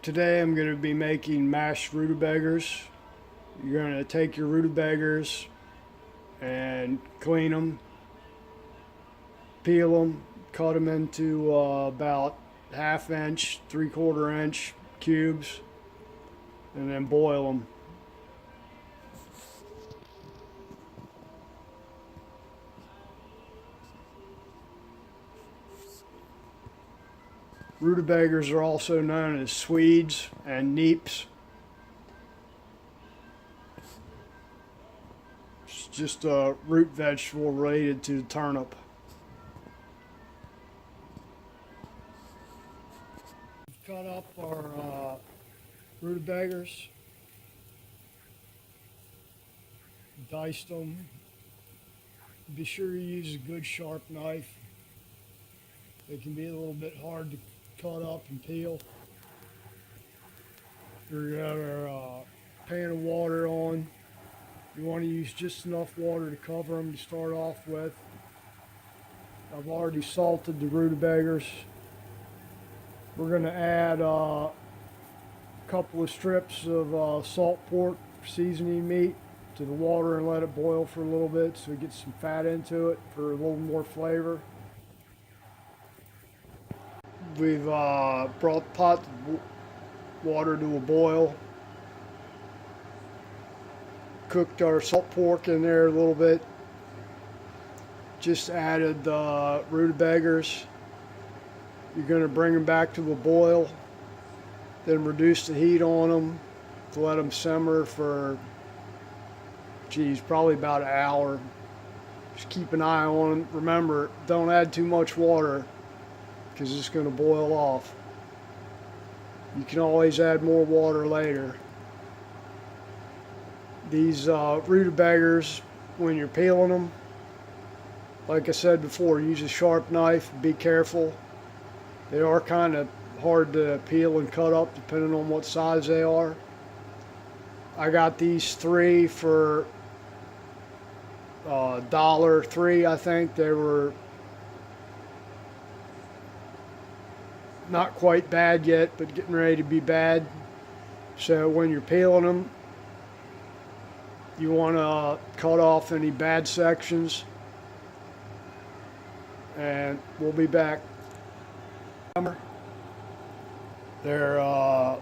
Today I'm going to be making mashed rutabagas. You're going to take your rutabagas and clean them, peel them, cut them into about ½ inch, 3/4 inch cubes, and then boil them. Rutabagas are also known as Swedes and Neeps. It's just a root vegetable related to the turnip. Cut up our rutabagas, diced them. Be sure you use a good sharp knife. They can be a little bit hard to cut up and peel. We got our pan of water on. You want to use just enough water to cover them to start off with. I've already salted the rutabagas. We're going to add a couple of strips of salt pork seasoning meat to the water and let it boil for a little bit so we get some fat into it for a little more flavor. We've brought the pot water to a boil. Cooked our salt pork in there a little bit. Just added the rutabagas. You're going to bring them back to a boil. Then reduce the heat on them to let them simmer for, probably about an hour. Just keep an eye on them. Remember, don't add too much water, because it's going to boil off. You can always add more water later. These rutabagas, when you're peeling them, like I said before, use a sharp knife. Be careful. They are kind of hard to peel and cut up depending on what size they are. I got these 3 for $1.03, I think. They were not quite bad yet, but getting ready to be bad. So when you're peeling them, you want to cut off any bad sections. And we'll be back. They're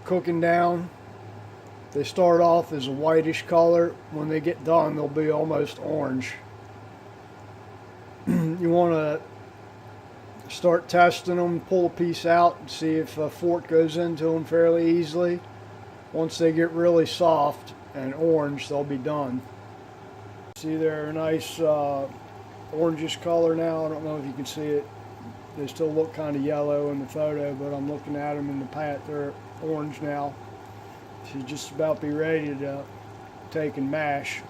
cooking down. They start off as a whitish color. When they get done, they'll be almost orange. You want to start testing them, pull a piece out and see if a fork goes into them fairly easily. Once they get really soft and orange, they'll be done. See, they're a nice orangish color now. I don't know if you can see it. They still look kind of yellow in the photo, but I'm looking at them in the pat. They're orange now. Should just about be ready to take and mash.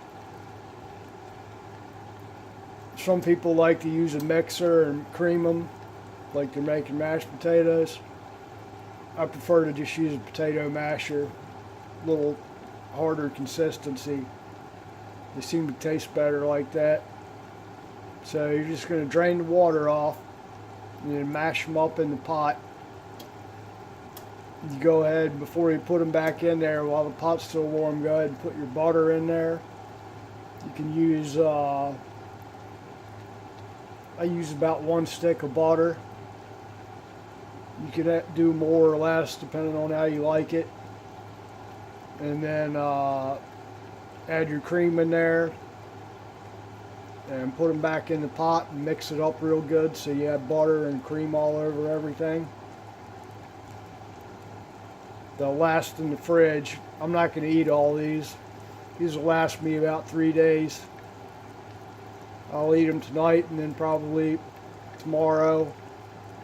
Some people like to use a mixer and cream them like they're making mashed potatoes. I prefer to just use a potato masher, a little harder consistency. They seem to taste better like that. So you're just going to drain the water off and then mash them up in the pot. You go ahead, before you put them back in there while the pot's still warm, go ahead and put your butter in there. You can use, I use about 1 stick of butter. You can do more or less depending on how you like it. And then add your cream in there and put them back in the pot and mix it up real good so you have butter and cream all over everything. They'll last in the fridge. I'm not going to eat all these. These will last me about 3 days. I'll eat them tonight and then probably tomorrow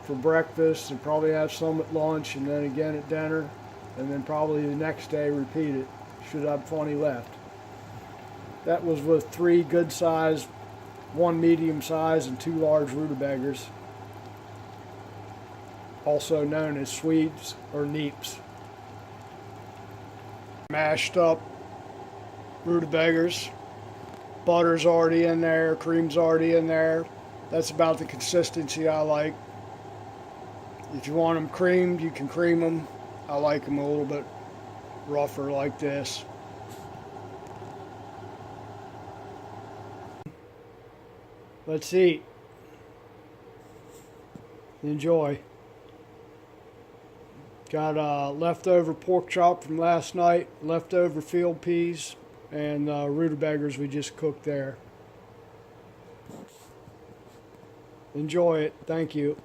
for breakfast, and probably have some at lunch and then again at dinner, and then probably the next day repeat it. Should have plenty left. That was with 3 good size, 1 medium size, and 2 large rutabagas, also known as Swedes or Neeps. Mashed up rutabagas. Butter's already in there, cream's already in there. That's about the consistency I like. If you want them creamed, you can cream them. I like them a little bit rougher like this. Let's eat. Enjoy. Got leftover pork chop from last night, leftover field peas, and rutabagas we just cooked there. Enjoy it. Thank you.